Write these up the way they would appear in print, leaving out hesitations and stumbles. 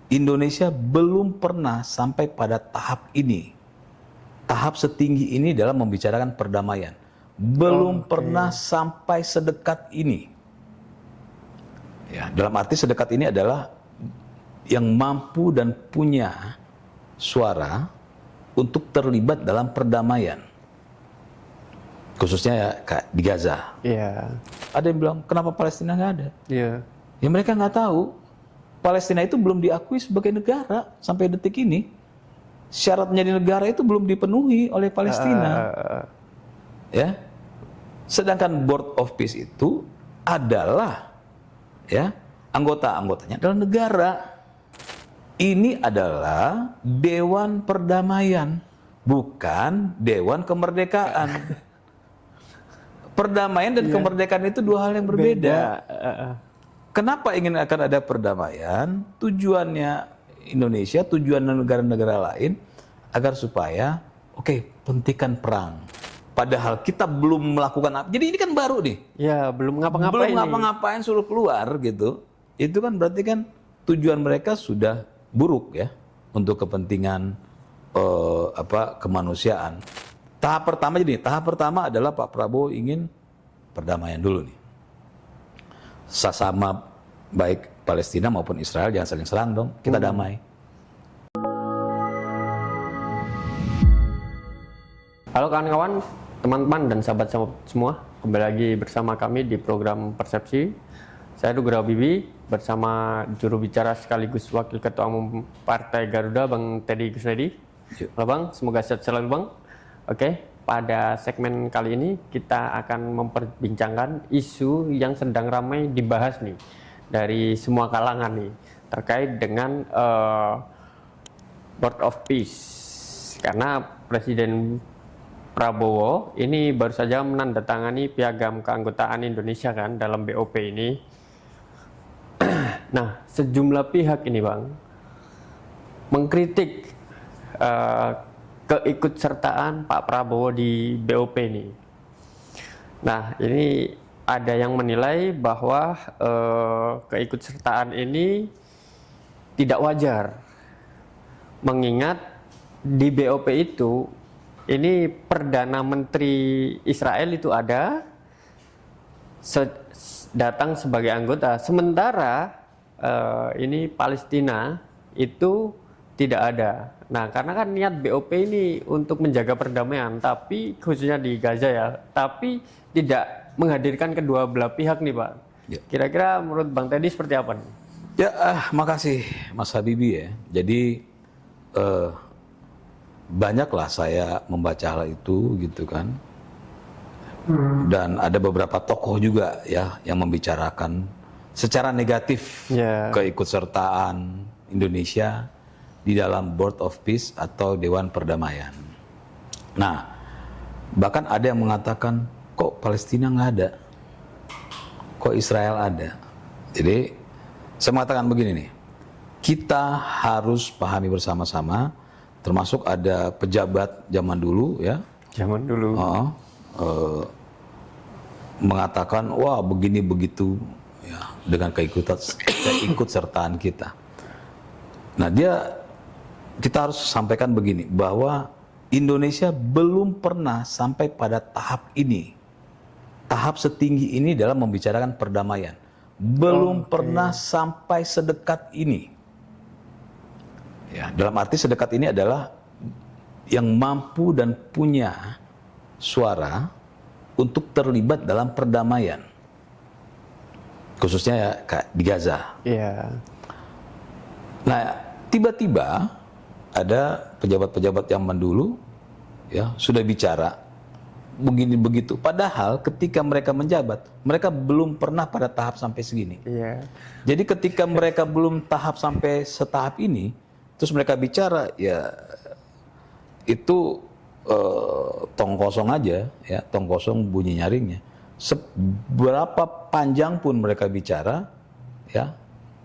Indonesia belum pernah sampai pada tahap ini. Tahap setinggi ini dalam membicarakan perdamaian. Belum pernah sampai sedekat ini. Ya, dalam arti sedekat ini adalah yang mampu dan punya suara untuk terlibat dalam perdamaian. Khususnya ya kayak di Gaza. Iya. Ada yang bilang, kenapa Palestina nggak ada? Iya. Ya mereka nggak tahu. Palestina itu belum diakui sebagai negara sampai detik ini. Syarat menjadi negara itu belum dipenuhi oleh Palestina. Ya. Sedangkan Board of Peace itu adalah ya, anggota-anggotanya adalah negara. Ini adalah Dewan Perdamaian, bukan Dewan Kemerdekaan. Perdamaian dan kemerdekaan itu dua hal yang berbeda. Kenapa ingin akan ada perdamaian? Tujuannya Indonesia, tujuan negara-negara lain agar supaya hentikan perang. Padahal kita belum melakukan apa. Jadi ini kan baru nih. Ya, belum ngapa-ngapain. Belum ngapa-ngapain suruh keluar gitu. Itu kan berarti kan tujuan mereka sudah buruk ya untuk kepentingan kemanusiaan. Tahap pertama adalah Pak Prabowo ingin perdamaian dulu nih. Sesama baik Palestina maupun Israel jangan saling serang dong, kita damai. Halo kawan-kawan, teman-teman dan sahabat-sahabat semua, kembali lagi bersama kami di program Persepsi. Saya Nugroho Bibi bersama juru bicara sekaligus Wakil Ketua Umum Partai Garuda, Bang Teddy Gusnedi. Halo Bang, semoga sehat selalu Bang. Oke, pada segmen kali ini kita akan memperbincangkan isu yang sedang ramai dibahas nih dari semua kalangan nih terkait dengan Board of Peace. Karena Presiden Prabowo ini baru saja menandatangani piagam keanggotaan Indonesia kan dalam BOP ini. Nah, sejumlah pihak ini Bang mengkritik keikutsertaan Pak Prabowo di BOP ini. Nah, ini ada yang menilai bahwa keikutsertaan ini tidak wajar, mengingat di BOP itu ini Perdana Menteri Israel itu ada datang sebagai anggota, sementara ini Palestina itu tidak ada. Nah, karena kan niat BOP ini untuk menjaga perdamaian, tapi khususnya di Gaza ya, tapi tidak menghadirkan kedua belah pihak nih Pak. Ya. Kira-kira menurut Bang Teddy seperti apa nih? Ya, makasih Mas Habibie ya. Jadi banyaklah saya membaca hal itu gitu kan. Dan ada beberapa tokoh juga ya yang membicarakan secara negatif keikutsertaan Indonesia di dalam Board of Peace atau Dewan Perdamaian. Nah, bahkan ada yang mengatakan, kok Palestina nggak ada? Kok Israel ada? Jadi, saya mengatakan begini nih, kita harus pahami bersama-sama, termasuk ada pejabat zaman dulu ya. Zaman dulu. Mengatakan, wah begini begitu ya, dengan keikutsertaan kita. Nah, kita harus sampaikan begini, bahwa Indonesia belum pernah sampai pada tahap ini. Tahap setinggi ini dalam membicarakan perdamaian. Belum pernah sampai sedekat ini. Ya, dalam arti sedekat ini adalah yang mampu dan punya suara untuk terlibat dalam perdamaian. Khususnya ya kayak di Gaza. Iya. Nah, tiba-tiba ada pejabat-pejabat yang dulu ya sudah bicara begini begitu. Padahal ketika mereka menjabat, mereka belum pernah pada tahap sampai segini. Iya. Jadi ketika mereka belum tahap sampai setahap ini, terus mereka bicara, ya itu tong kosong aja, ya tong kosong bunyi nyaringnya. Seberapa panjang pun mereka bicara, ya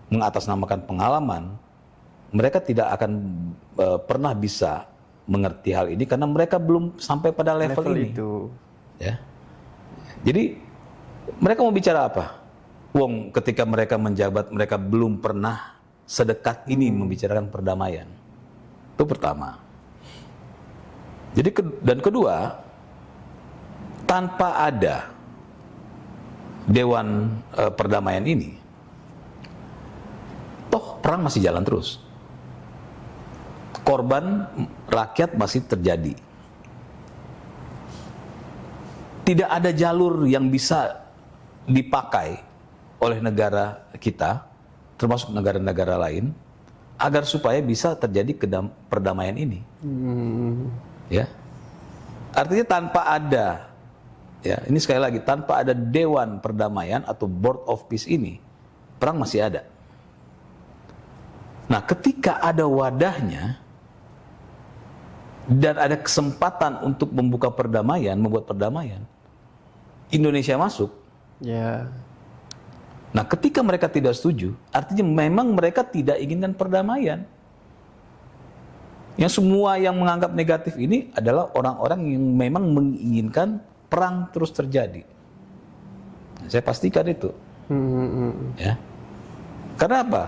mengatasnamakan pengalaman, mereka tidak akan pernah bisa mengerti hal ini karena mereka belum sampai pada level ini. Itu. Ya. Jadi mereka mau bicara apa? Wong ketika mereka menjabat mereka belum pernah sedekat ini membicarakan perdamaian. Itu pertama. Jadi dan kedua, tanpa ada Dewan Perdamaian ini, toh perang masih jalan terus. Korban rakyat masih terjadi. Tidak ada jalur yang bisa dipakai oleh negara kita, termasuk negara-negara lain, agar supaya bisa terjadi perdamaian ini. Ya, artinya tanpa ada, ya ini sekali lagi, tanpa ada Dewan Perdamaian atau Board of Peace ini, perang masih ada. Nah, ketika ada wadahnya dan ada kesempatan untuk membuka perdamaian, membuat perdamaian, Indonesia masuk. Ya. Nah, ketika mereka tidak setuju, artinya memang mereka tidak inginkan perdamaian. Yang semua yang menganggap negatif ini adalah orang-orang yang memang menginginkan perang terus terjadi. Nah, saya pastikan itu. Ya. Karena apa?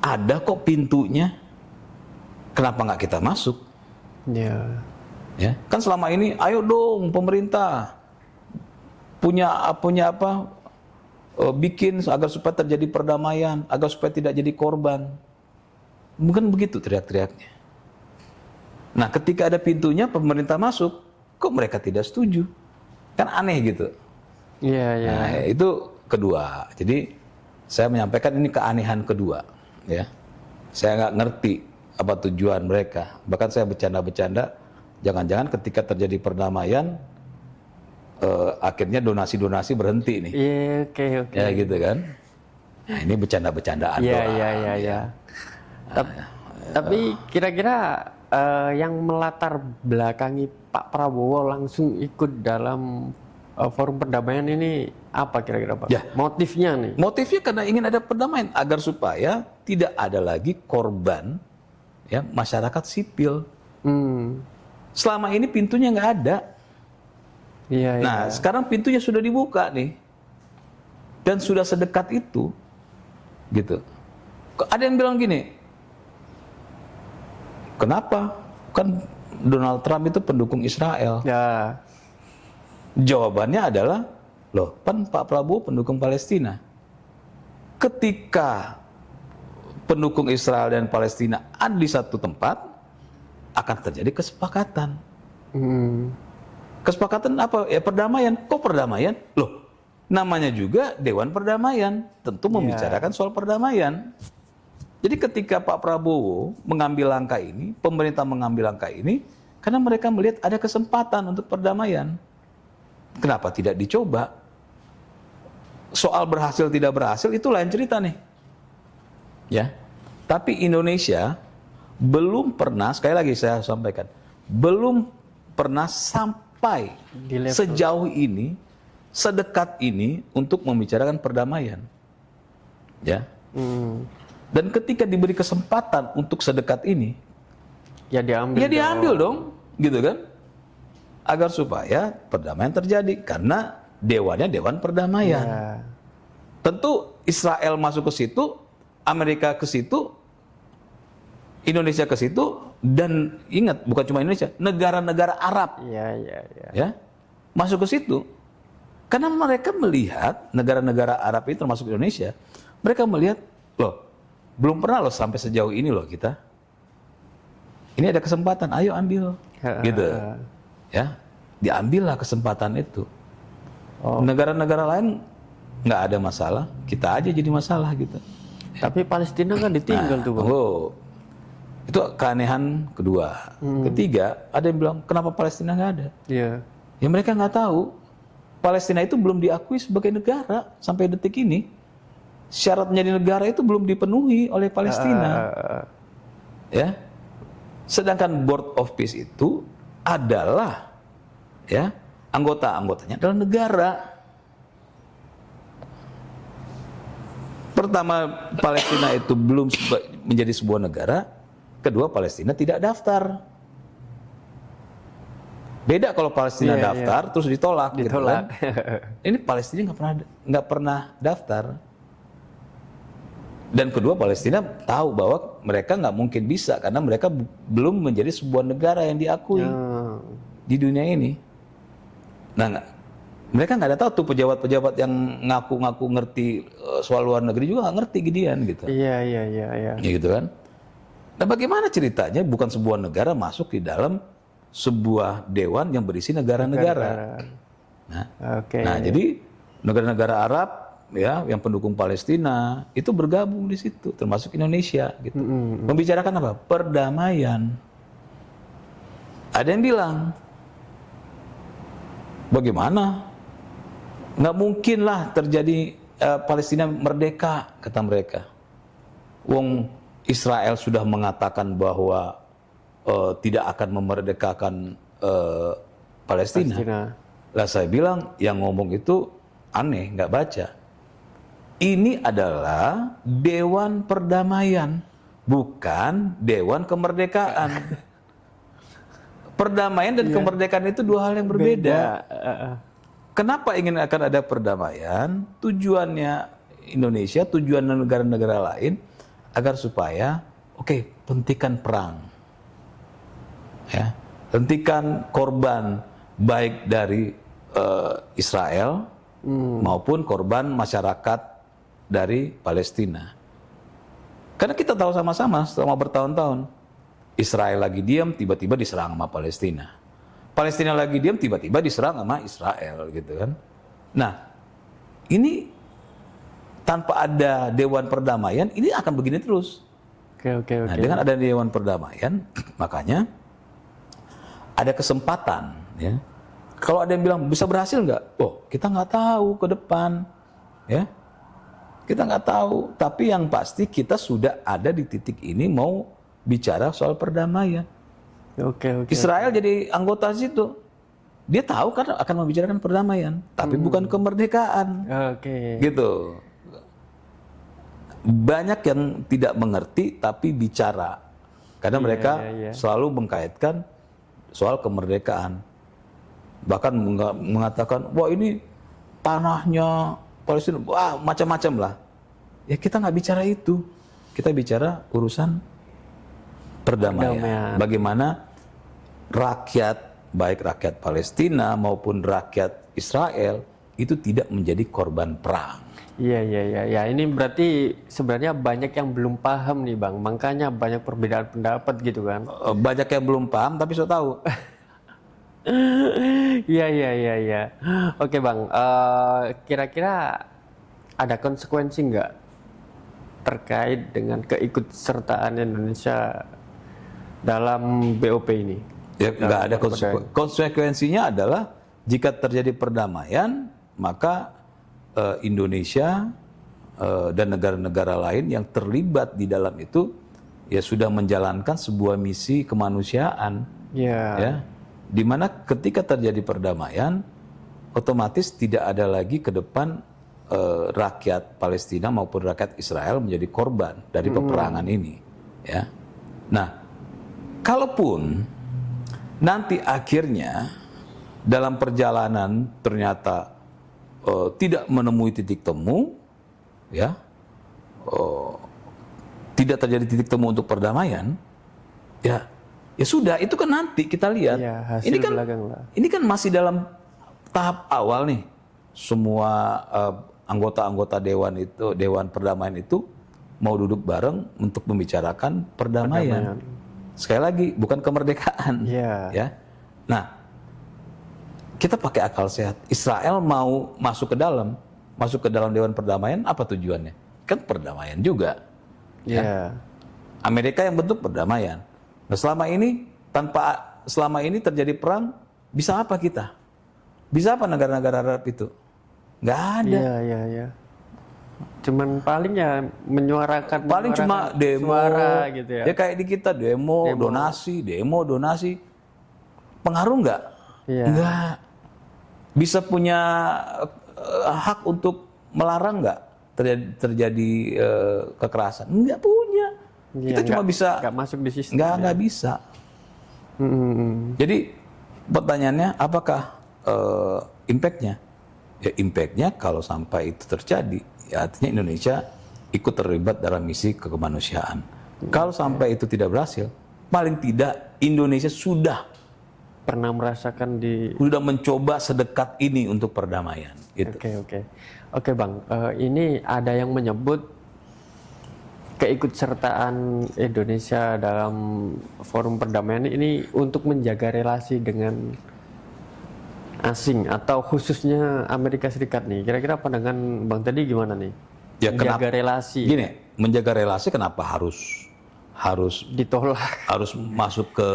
Ada kok pintunya. Kenapa nggak kita masuk? Ya. Ya, kan selama ini, ayo dong pemerintah punya apa? Bikin agar supaya terjadi perdamaian, agar supaya tidak jadi korban. Bukan begitu teriak-teriaknya. Nah, ketika ada pintunya, pemerintah masuk, kok mereka tidak setuju? Kan aneh gitu. Iya, iya. Nah, itu kedua. Jadi saya menyampaikan ini keanehan kedua. Ya, saya nggak ngerti apa tujuan mereka. Bahkan saya bercanda-bercanda, jangan-jangan ketika terjadi perdamaian, akhirnya donasi-donasi berhenti nih. Iya, oke. Ya gitu kan. Nah, ini bercanda-bercandaan Iya, doang. iya, iya. Tapi kira-kira yang melatar belakangi Pak Prabowo langsung ikut dalam forum perdamaian ini apa kira-kira Pak? Ya. Motifnya nih? Motifnya karena ingin ada perdamaian agar supaya tidak ada lagi korban, ya, masyarakat sipil. Selama ini pintunya nggak ada. Iya, Nah, iya. sekarang pintunya sudah dibuka nih. Dan sudah sedekat itu. Gitu. Ada yang bilang gini, kenapa? Kan Donald Trump itu pendukung Israel. Ya. Jawabannya adalah, loh, kan Pak Prabowo pendukung Palestina. Ketika pendukung Israel dan Palestina ada di satu tempat, akan terjadi kesepakatan. Kesepakatan apa? Ya perdamaian. Kok perdamaian? Loh, namanya juga Dewan Perdamaian. Tentu membicarakan soal perdamaian. Jadi ketika Pak Prabowo mengambil langkah ini, pemerintah mengambil langkah ini, karena mereka melihat ada kesempatan untuk perdamaian. Kenapa tidak dicoba? Soal berhasil tidak berhasil itu lain cerita nih. Ya. Tapi Indonesia belum pernah, sekali lagi saya sampaikan, belum pernah sampai sejauh ini, sedekat ini untuk membicarakan perdamaian. Ya. Dan ketika diberi kesempatan untuk sedekat ini, Ya diambil. ya diambil dong, gitu kan? Agar supaya perdamaian terjadi, karena dewannya Dewan Perdamaian. Ya. Tentu Israel masuk ke situ, Amerika ke situ, Indonesia ke situ, dan ingat bukan cuma Indonesia, negara-negara Arab, Iya, iya, iya. ya, masuk ke situ. Karena mereka melihat negara-negara Arab itu termasuk Indonesia, mereka melihat, loh, belum pernah loh sampai sejauh ini loh kita. Ini ada kesempatan, ayo ambil, gitu. Ya, diambillah kesempatan itu. Negara-negara lain nggak ada masalah, kita aja jadi masalah gitu. Tapi Palestina kan ditinggal tuh Bang. Oh, itu keanehan kedua. Ketiga, ada yang bilang kenapa Palestina nggak ada? Iya. Ya mereka nggak tahu. Palestina itu belum diakui sebagai negara sampai detik ini. Syarat menjadi negara itu belum dipenuhi oleh Palestina. Ya. Sedangkan Board of Peace itu adalah, ya, anggota-anggotanya adalah negara. Pertama, Palestina itu belum menjadi sebuah negara. Kedua, Palestina tidak daftar. Beda kalau Palestina daftar terus ditolak. Gitu kan? Ini Palestina nggak pernah daftar. Dan kedua, Palestina tahu bahwa mereka nggak mungkin bisa karena mereka belum menjadi sebuah negara yang diakui di dunia ini. Nah, mereka nggak ada tahu tuh pejabat-pejabat yang ngaku-ngaku ngerti soal luar negeri juga nggak ngerti Gideon gitu. Iya. Ya gitu kan. Nah, bagaimana ceritanya bukan sebuah negara masuk di dalam sebuah dewan yang berisi negara-negara. Nah, jadi negara-negara Arab ya yang pendukung Palestina itu bergabung di situ, termasuk Indonesia gitu. Membicarakan apa? Perdamaian. Ada yang bilang, bagaimana? Nggak mungkin lah terjadi Palestina merdeka, kata mereka. Wong Israel sudah mengatakan bahwa tidak akan memerdekakan Palestina. Lah saya bilang yang ngomong itu aneh, nggak baca. Ini adalah Dewan Perdamaian, bukan Dewan Kemerdekaan. Perdamaian dan kemerdekaan itu dua hal yang berbeda. Kenapa ingin akan ada perdamaian? Tujuannya Indonesia, tujuan negara-negara lain agar supaya, hentikan perang, ya, hentikan korban baik dari Israel maupun korban masyarakat dari Palestina. Karena kita tahu sama-sama selama bertahun-tahun Israel lagi diam, tiba-tiba diserang sama Palestina. Palestina lagi diam, tiba-tiba diserang sama Israel, gitu kan. Nah, ini tanpa ada Dewan Perdamaian, ini akan begini terus. Nah, dengan ada Dewan Perdamaian, makanya ada kesempatan, ya. Kalau ada yang bilang bisa berhasil nggak? Kita nggak tahu ke depan, ya. Kita nggak tahu. Tapi yang pasti kita sudah ada di titik ini mau bicara soal perdamaian. Israel jadi anggota situ. Dia tahu kan akan membicarakan perdamaian, tapi bukan kemerdekaan. Gitu. Banyak yang tidak mengerti tapi bicara. Karena mereka selalu mengkaitkan soal kemerdekaan. Bahkan mengatakan, wah ini tanahnya Palestina, wah macam-macam lah. Ya kita nggak bicara itu. Kita bicara urusan perdamaian. Bagaimana rakyat, baik rakyat Palestina maupun rakyat Israel itu tidak menjadi korban perang. Iya. Ini berarti sebenarnya banyak yang belum paham nih Bang. Makanya banyak perbedaan pendapat gitu kan. Banyak yang belum paham tapi saya tahu. Iya. Oke Bang, kira-kira ada konsekuensi nggak terkait dengan keikutsertaan Indonesia dalam BOP ini? Ya, nggak ada konsekuensinya adalah jika terjadi perdamaian, maka Indonesia dan negara-negara lain yang terlibat di dalam itu ya sudah menjalankan sebuah misi kemanusiaan. Ya, di mana ketika terjadi perdamaian, otomatis tidak ada lagi ke depan rakyat Palestina maupun rakyat Israel menjadi korban dari peperangan ini. Ya, nah, kalaupun nanti akhirnya dalam perjalanan ternyata tidak menemui titik temu, ya, tidak terjadi titik temu untuk perdamaian, ya sudah, itu kan nanti kita lihat. Ini kan masih dalam tahap awal nih. Semua anggota-anggota Dewan Perdamaian itu mau duduk bareng untuk membicarakan perdamaian. Sekali lagi, bukan kemerdekaan. Ya. Nah, kita pakai akal sehat. Israel mau masuk ke dalam Dewan Perdamaian, apa tujuannya? Kan perdamaian juga. Ya. Amerika yang bentuk perdamaian. Nah, selama ini terjadi perang, bisa apa kita? Bisa apa negara-negara Arab itu? Nggak ada. Iya. Cuman paling ya menyuarakan cuma demo suara gitu ya. Ya kayak di kita demo. donasi. Pengaruh nggak? Nggak. Bisa punya hak untuk melarang nggak terjadi kekerasan? Nggak punya. Kita cuma bisa nggak masuk di sistem. Nggak bisa. Jadi pertanyaannya apakah impact-nya? Ya impact-nya kalau sampai itu terjadi, ya artinya Indonesia ikut terlibat dalam misi kemanusiaan. Kalau sampai itu tidak berhasil, paling tidak Indonesia sudah Pernah merasakan mencoba sedekat ini untuk perdamaian. Gitu. Oke Bang, ini ada yang menyebut keikutsertaan Indonesia dalam forum perdamaian ini untuk menjaga relasi dengan asing atau khususnya Amerika Serikat nih. Kira-kira pandangan Bang tadi gimana nih? Ya, menjaga relasi. Gini, menjaga relasi kenapa harus ditolak, harus masuk ke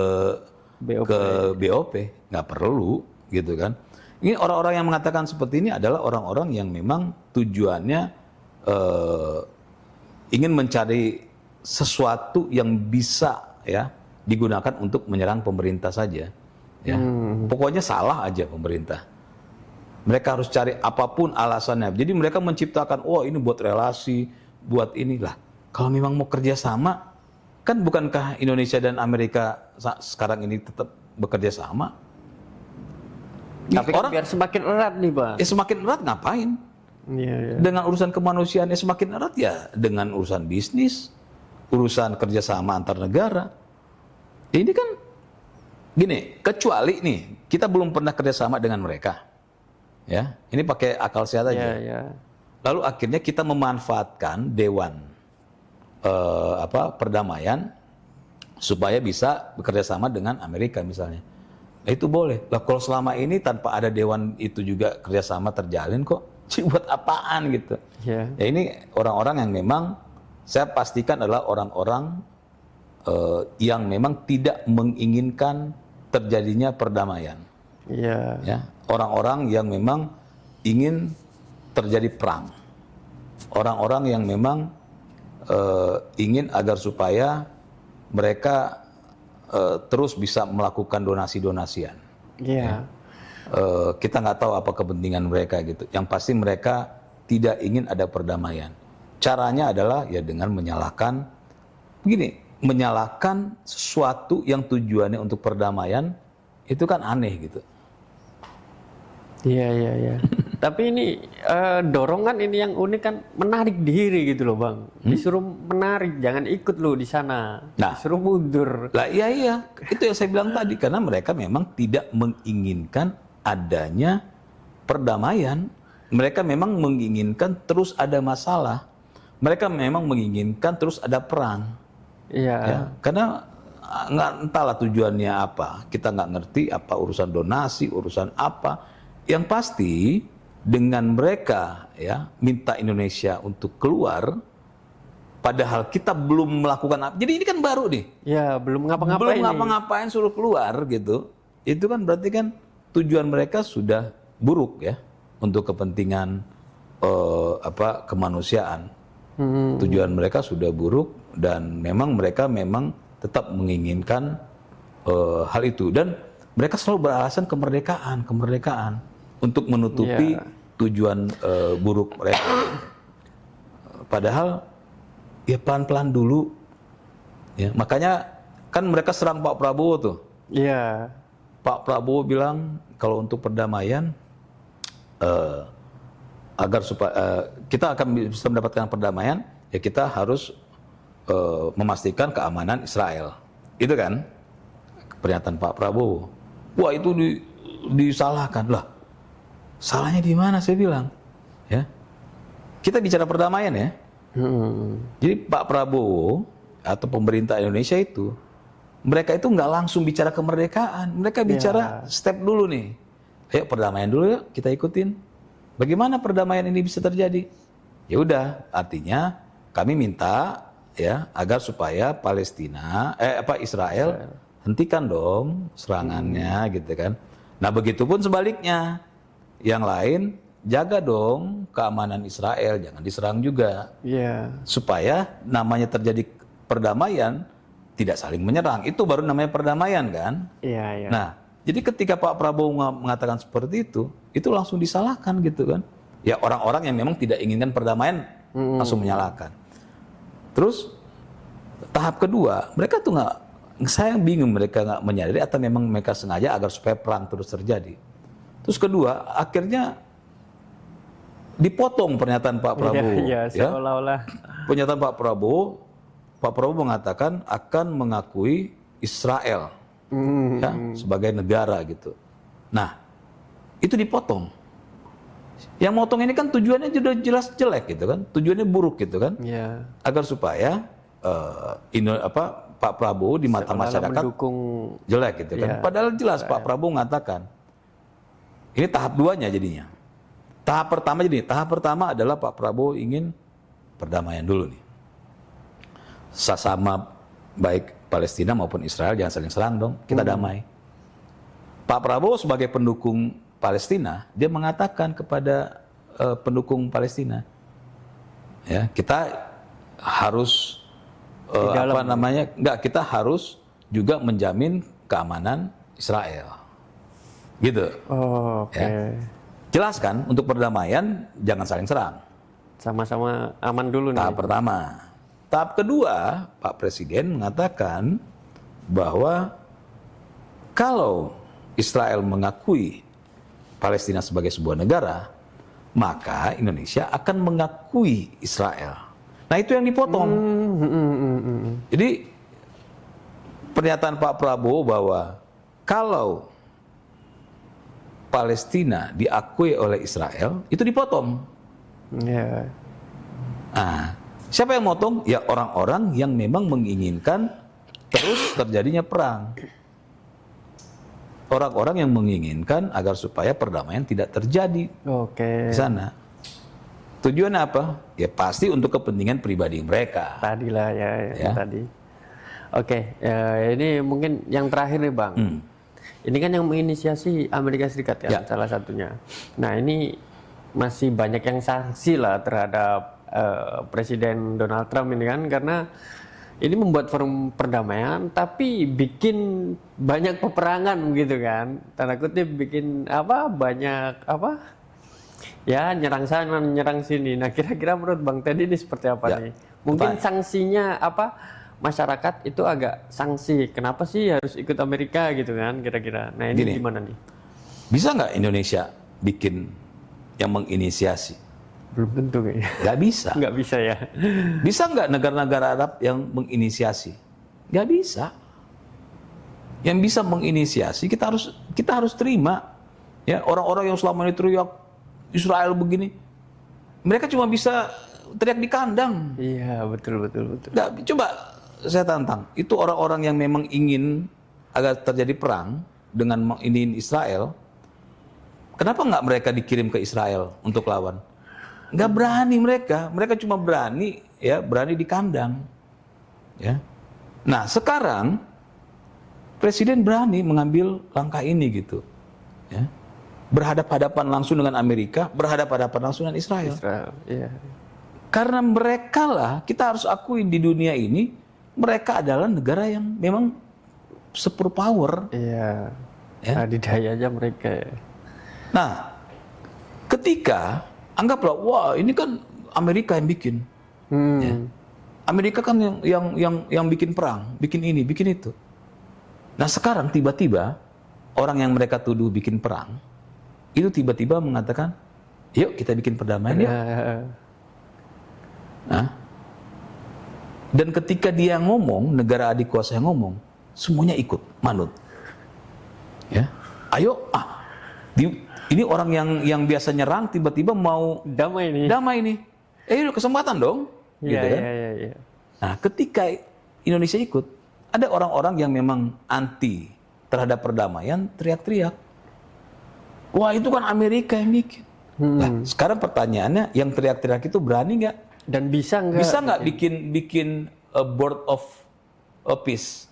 BOP? Nggak perlu, gitu kan? Ini orang-orang yang mengatakan seperti ini adalah orang-orang yang memang tujuannya ingin mencari sesuatu yang bisa ya digunakan untuk menyerang pemerintah saja. Ya, pokoknya salah aja pemerintah. Mereka harus cari apapun alasannya. Jadi mereka menciptakan, ini buat relasi, buat inilah. Kalau memang mau kerjasama, kan bukankah Indonesia dan Amerika sekarang ini tetap bekerja sama? Tapi orang biar semakin erat nih Bang. Semakin erat ngapain? Iya. Dengan urusan kemanusiaannya semakin erat ya dengan urusan bisnis, urusan kerjasama antar negara. Ini kan gini, kecuali nih kita belum pernah kerjasama dengan mereka. Ya, ini pakai akal sehat aja. Ya. Lalu akhirnya kita memanfaatkan Dewan perdamaian supaya bisa bekerja sama dengan Amerika misalnya. Nah, itu boleh. Lah kalau selama ini tanpa ada Dewan itu juga kerjasama terjalin kok. Buat apaan gitu? Ya ini orang-orang yang memang saya pastikan adalah orang-orang yang memang tidak menginginkan terjadinya perdamaian. Iya. Ya, orang-orang yang memang ingin terjadi perang, orang-orang yang memang ingin agar supaya mereka terus bisa melakukan donasi-donasian. Iya. Kita nggak tahu apa kepentingan mereka gitu. Yang pasti mereka tidak ingin ada perdamaian. Caranya adalah ya dengan menyalahkan sesuatu yang tujuannya untuk perdamaian itu kan aneh gitu. Iya. Tapi ini dorongan ini yang unik kan menarik diri gitu loh Bang. Disuruh menarik, jangan ikut lo di sana. Disuruh mundur. Lah iya. Itu yang saya bilang tadi karena mereka memang tidak menginginkan adanya perdamaian. Mereka memang menginginkan terus ada masalah. Mereka memang menginginkan terus ada perang. Iya. Ya, karena entahlah tujuannya apa. Kita nggak ngerti apa urusan donasi, urusan apa. Yang pasti dengan mereka ya minta Indonesia untuk keluar, padahal kita belum melakukan apa. Jadi ini kan baru nih. Ya belum ngapa-ngapain. Suruh keluar gitu. Itu kan berarti kan tujuan mereka sudah buruk ya untuk kepentingan kemanusiaan. Tujuan mereka sudah buruk dan memang mereka tetap menginginkan hal itu dan mereka selalu beralasan kemerdekaan untuk menutupi tujuan buruk mereka. Padahal ya pelan-pelan dulu. Ya, makanya kan mereka serang Pak Prabowo tuh. Iya. Pak Prabowo bilang kalau untuk perdamaian agar supaya kita akan bisa mendapatkan perdamaian ya kita harus memastikan keamanan Israel. Itu kan pernyataan Pak Prabowo. Wah itu disalahkan lah. Salahnya di mana saya bilang? Ya. Kita bicara perdamaian ya. Jadi Pak Prabowo atau pemerintah Indonesia itu mereka itu nggak langsung bicara kemerdekaan. Mereka bicara step dulu nih. Ayo perdamaian dulu yuk kita ikutin. Bagaimana perdamaian ini bisa terjadi? Ya udah, artinya kami minta ya agar supaya Israel hentikan dong serangannya gitu kan. Nah, begitupun sebaliknya. Yang lain jaga dong keamanan Israel, jangan diserang juga. Iya. Supaya namanya terjadi perdamaian tidak saling menyerang. Itu baru namanya perdamaian kan? Iya. Nah, jadi ketika Pak Prabowo mengatakan seperti itu langsung disalahkan gitu kan. Ya orang-orang yang memang tidak inginkan perdamaian langsung menyalahkan. Terus tahap kedua, mereka tuh saya bingung mereka nggak menyadari atau memang mereka sengaja agar supaya perang terus terjadi. Terus kedua, akhirnya dipotong pernyataan Pak Prabowo. Iya, Ya. seolah-olah. Pernyataan Pak Prabowo mengatakan akan mengakui Israel ya, sebagai negara gitu. Nah, itu dipotong. Yang motong ini kan tujuannya sudah jelas jelek gitu kan, tujuannya buruk gitu kan, Iya. agar supaya Pak Prabowo di mata Seolah-olah masyarakat mendukung. jelek gitu kan. Iya. Padahal jelas Pak Prabowo mengatakan ini tahap 2-nya jadinya. Tahap pertama adalah Pak Prabowo ingin perdamaian dulu nih. Sesama baik Palestina maupun Israel jangan saling serang dong, kita damai. Pak Prabowo sebagai pendukung Palestina, dia mengatakan kepada pendukung Palestina, ya kita harus kita harus juga menjamin keamanan Israel, gitu. Oh, oke. Ya. Jelas kan, untuk perdamaian jangan saling serang. Sama-sama aman dulu nih. Tahap pertama. Tahap kedua, Pak Presiden mengatakan bahwa kalau Israel mengakui Palestina sebagai sebuah negara, maka Indonesia akan mengakui Israel. Nah, itu yang dipotong. Jadi pernyataan Pak Prabowo bahwa kalau Palestina diakui oleh Israel, itu dipotong. Iya. Nah, siapa yang motong? Ya orang-orang yang memang menginginkan terus terjadinya perang. Orang-orang yang menginginkan agar supaya perdamaian tidak terjadi Oke. di sana. Tujuannya apa? Ya pasti untuk kepentingan pribadi mereka. Tadi lah ya, Ya. tadi. Oke, ini mungkin yang terakhir nih Bang. Ini kan yang menginisiasi Amerika Serikat kan, Ya. salah satunya. Nah ini masih banyak yang sanksi lah terhadap Presiden Donald Trump ini kan, karena ini membuat forum perdamaian tapi bikin banyak peperangan gitu kan, tanda kutip bikin banyak ya nyerang sana nyerang sini. Nah kira-kira menurut Bang Teddy ini seperti apa Ya, nih? Mungkin tepat. sanksinya masyarakat itu agak sanksi, kenapa sih harus ikut Amerika gitu kan kira-kira. Nah ini Gini. gimana nih? Bisa nggak Indonesia bikin yang menginisiasi? Belum tentu kayaknya. Nggak bisa. Nggak bisa ya. Bisa nggak negara-negara Arab yang menginisiasi? Nggak bisa. Yang bisa menginisiasi kita harus terima. Ya, orang-orang yang selama ini teriak Israel begini, mereka cuma bisa teriak di kandang. Iya betul. Nggak, coba saya tantang. Itu orang-orang yang memang ingin agar terjadi perang dengan menginiin Israel. Kenapa nggak mereka dikirim ke Israel untuk lawan? Nggak berani mereka. Mereka cuma berani di kandang. Ya. Nah sekarang Presiden berani mengambil langkah ini gitu. Ya. Berhadap-hadapan langsung dengan Amerika, berhadap-hadapan langsung dengan Israel. Iya. Karena mereka lah, kita harus akui di dunia ini, mereka adalah negara yang memang superpower. Iya. Ya. Adidaya aja mereka. Nah, ketika anggaplah, wah ini kan Amerika yang bikin. Ya. Amerika kan yang bikin perang, bikin ini, bikin itu. Nah sekarang tiba-tiba orang yang mereka tuduh bikin perang, itu tiba-tiba mengatakan, yuk kita bikin perdamaian yuk. Nah, dan ketika dia ngomong, negara adik kuasa yang ngomong, semuanya ikut, manut. Ya, ayo, ini orang yang biasa nyerang tiba-tiba mau Damai nih. damai nih. Kesempatan dong. Iya, Gitu kan? iya. Nah, ketika Indonesia ikut, ada orang-orang yang memang anti terhadap perdamaian, teriak-teriak. Wah, itu kan Amerika yang bikin. Nah, sekarang pertanyaannya, yang teriak-teriak itu berani nggak? Dan bisa nggak? Bisa nggak bikin a board of peace?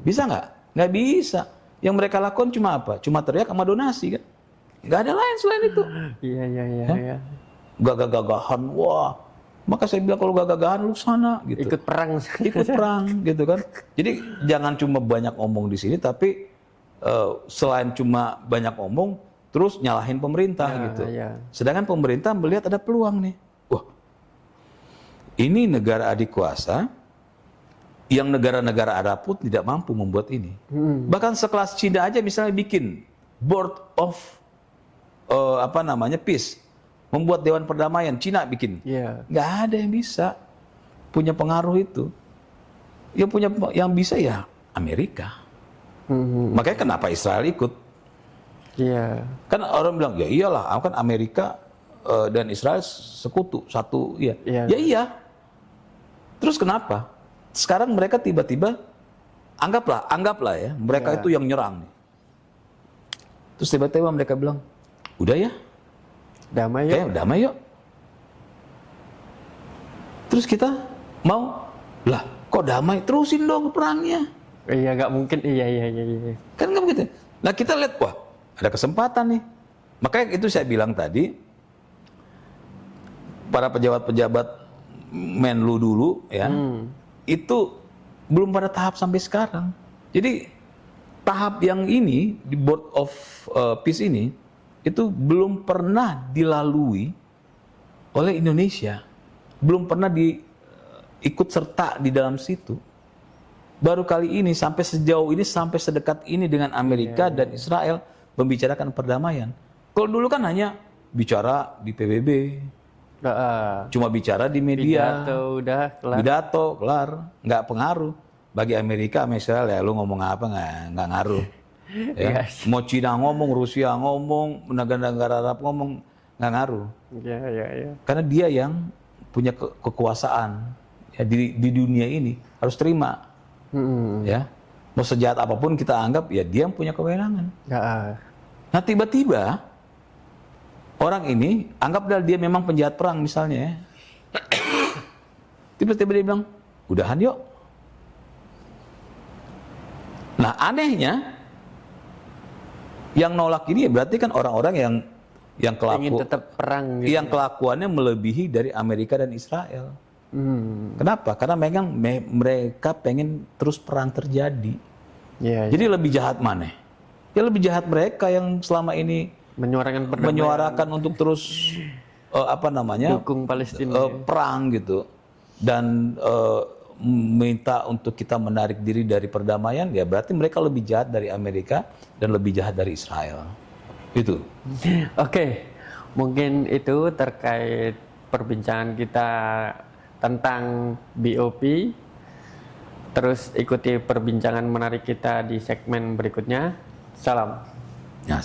Bisa nggak? Nggak bisa. Yang mereka lakukan cuma apa? Cuma teriak sama donasi kan? Nggak ada lain selain itu. Iya. Gagah-gagahan, wah. Maka saya bilang kalau gagah-gagahan lu sana gitu. Ikut perang. Ikut perang gitu kan. Jadi jangan cuma banyak omong di sini, tapi selain cuma banyak omong, terus nyalahin pemerintah gitu. Iya. Sedangkan pemerintah melihat ada peluang nih. Wah, ini negara adik kuasa yang negara-negara Arab pun tidak mampu membuat ini. Bahkan sekelas Cina aja misalnya bikin board of peace. membuat Dewan Perdamaian, Cina bikin. Iya. Nggak ada yang bisa punya pengaruh itu. Yang bisa ya Amerika. Makanya kenapa Israel ikut? Iya. Kan orang bilang ya iyalah, kan Amerika dan Israel sekutu satu, ya. Iya. Ya iya. Terus kenapa? Sekarang mereka tiba-tiba anggaplah ya, mereka itu yang nyerang nih. Terus tiba-tiba mereka bilang, udah ya, Damai yuk. kayak damai yuk. Terus kita mau, lah kok damai? Terusin dong perangnya. Iya, nggak mungkin. Iya. Kan nggak begitu. Nah kita lihat, wah ada kesempatan nih. Makanya itu saya bilang tadi, para pejabat-pejabat Menlu dulu ya, itu belum pada tahap sampai sekarang. Jadi tahap yang ini di Board of Peace ini itu belum pernah dilalui oleh Indonesia, belum pernah ikut serta di dalam situ. Baru kali ini sampai sejauh ini, sampai sedekat ini dengan Amerika dan Israel membicarakan perdamaian. Kalau dulu kan hanya bicara di PBB, cuma bicara di media, pidato kelar, nggak pengaruh. Bagi Amerika, misalnya ya lu ngomong apa nggak ngaruh. Ya. Mau Cina ngomong, Rusia ngomong, negara-negara Arab ngomong, nggak ngaruh. Iya. Karena dia yang punya kekuasaan ya, di dunia ini, harus terima. Ya, mau sejahat apapun kita anggap, ya dia yang punya kewenangan. Nah tiba-tiba orang ini anggaplah dia memang penjahat perang misalnya, ya. Tiba-tiba dia bilang, udahan yuk. Nah anehnya, yang nolak ini berarti kan orang-orang yang ingin tetap perang gitu. yang kelakuannya melebihi dari Amerika dan Israel. Kenapa? Karena mereka pengen terus perang terjadi. Jadi lebih jahat mana? Ya lebih jahat mereka yang selama ini menyuarakan untuk terus dukung Palestina, perang gitu, dan minta untuk kita menarik diri dari perdamaian. Ya berarti mereka lebih jahat dari Amerika dan lebih jahat dari Israel. Itu. Oke, mungkin itu terkait perbincangan kita tentang BOP. Terus ikuti perbincangan menarik kita di segmen berikutnya. Salam. Ya.